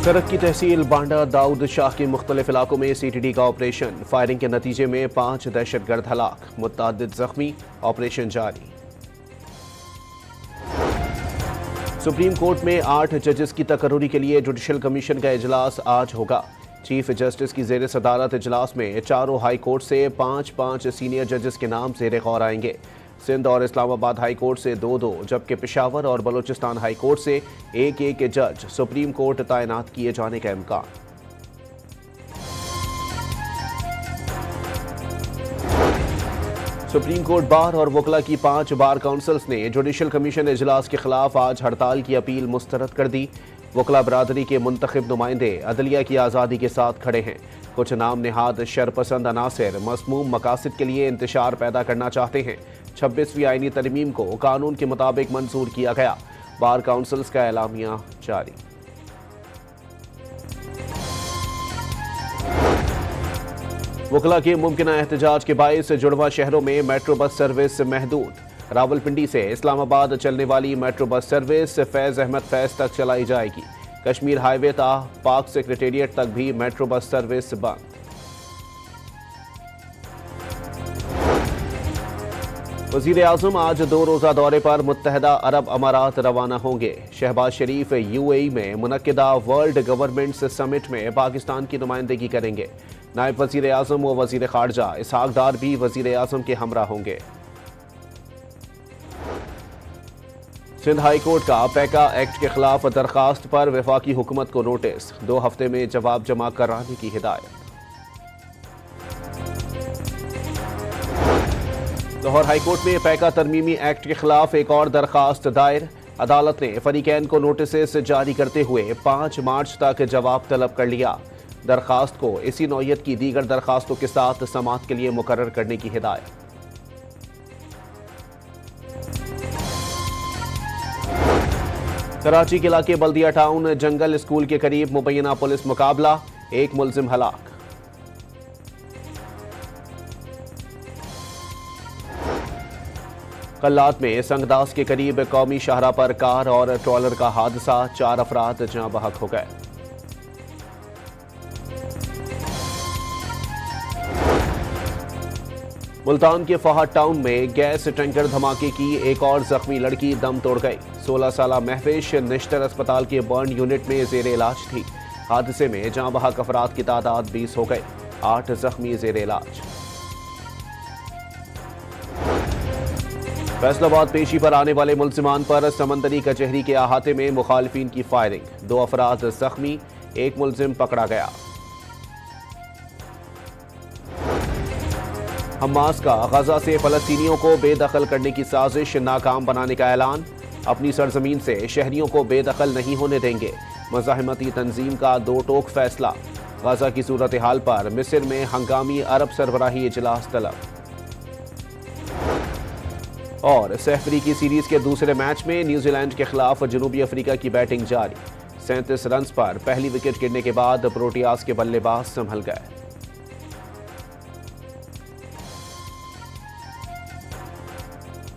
करक की तहसील बांडा दाऊद शाह के मुख्तलिफ इलाकों में CTD का ऑपरेशन। फायरिंग के नतीजे में 5 दहशतगर्द हलाक, मुतअद्दिद जख्मी। ऑपरेशन जारी। सुप्रीम कोर्ट में 8 जजेस की तकर्रुरी के लिए जुडिशल कमीशन का इजलास आज होगा। चीफ जस्टिस की जेर सदारत इजलास में चारों हाई कोर्ट से 5 सीनियर जजेस के नाम ज़ेर गौर आएंगे। सिंध और इस्लामाबाद हाई कोर्ट से 2 जबकि पेशावर और बलूचिस्तान हाई कोर्ट से 1 जज सुप्रीम कोर्ट तैनात किए जाने का इम्कान। सुप्रीम कोर्ट बार और वकला की 5 बार काउंसिल्स ने जुडिशल कमीशन इजलास के खिलाफ आज हड़ताल की अपील मुस्तरद कर दी। वकला बरादरी के मुंतखब नुमाइंदे अदलिया की आज़ादी के साथ खड़े हैं। कुछ नाम नेहाद शरपसंद अनासिर मसमूम मकासद के लिए इंतशार पैदा करना चाहते हैं। 26वीं आईनी तरमीम को कानून के मुताबिक मंजूर किया गया। बार काउंसिल्स का एलामिया जारी। वकला के मुमकिना एहतजाज के बायस जुड़वा शहरों में मेट्रो बस सर्विस महदूद। रावलपिंडी से इस्लामाबाद चलने वाली metro bus service Faiz Ahmad Faiz तक चलाई जाएगी। कश्मीर हाईवे ता पाक सेक्रेटेरिएट तक भी मेट्रो बस सर्विस बंद। वज़ीर आज़म आज 2 रोज़ा दौरे पर मुत्तहदा अरब अमारात रवाना होंगे। शहबाज शरीफ UAE में मुनक्किदा वर्ल्ड गवर्नमेंट्स समिट में पाकिस्तान की नुमाइंदगी करेंगे। नायब वज़ीर आज़म व वज़ीर ख़ारजा इसहाक डार भी वज़ीर आज़म के हमरा होंगे। सिंध हाई कोर्ट का पैका एक्ट के खिलाफ दरखास्त पर वफाकी हुकूमत को नोटिस। 2 हफ्ते में जवाब जमा कराने की हिदायत। लाहौर हाई कोर्ट में पैका तरमीमी एक्ट के खिलाफ एक और दरखास्त दायर। अदालत ने फरीकैन को नोटिस जारी करते हुए 5 मार्च तक जवाब तलब कर लिया। दरखास्त को इसी नौयत की दीगर दरखास्तों के साथ समाअत के लिए मुकर्रर करने की हिदायत। कराची के इलाके बल्दिया टाउन जंगल स्कूल के करीब मुबैना पुलिस मुकाबला, 1 मुलजिम हलाक। कल्लात में संगदास के करीब कौमी शाहरा पर कार और ट्रॉलर का हादसा, 4 अफराद जाँ बहक हो गए। मुल्तान के फहाद टाउन में गैस टैंकर धमाके की एक और जख्मी लड़की दम तोड़ गई। 16 साला महविश निश्तर अस्पताल के बर्न यूनिट में जेर इलाज थी। हादसे में जाँ बहक अफराद की तादाद 20 हो गई। 8 जख्मी जेर इलाज। फैसलाबाद पेशी पर आने वाले मुल्जिमान पर समंदरी कचहरी के अहाते में मुखालिफिन की फायरिंग, 2 अफराद जख्मी, 1 मुल्जिम पकड़ा गया। हमास का गजा से फलस्तीनियों को बेदखल करने की साजिश नाकाम बनाने का ऐलान। अपनी सरजमीन से शहरियों को बेदखल नहीं होने देंगे। मज़ाहमती तंजीम का 2 टोक फैसला। गजा की सूरत हाल पर मिस्र में हंगामी अरब सरबराही इजलास तलब। और सहफरी की सीरीज के दूसरे मैच में न्यूजीलैंड के खिलाफ जनूबी अफ्रीका की बैटिंग जारी। 37 रन्स पर पहली विकेट गिरने के बाद प्रोटियास के बल्लेबाज संभल गए।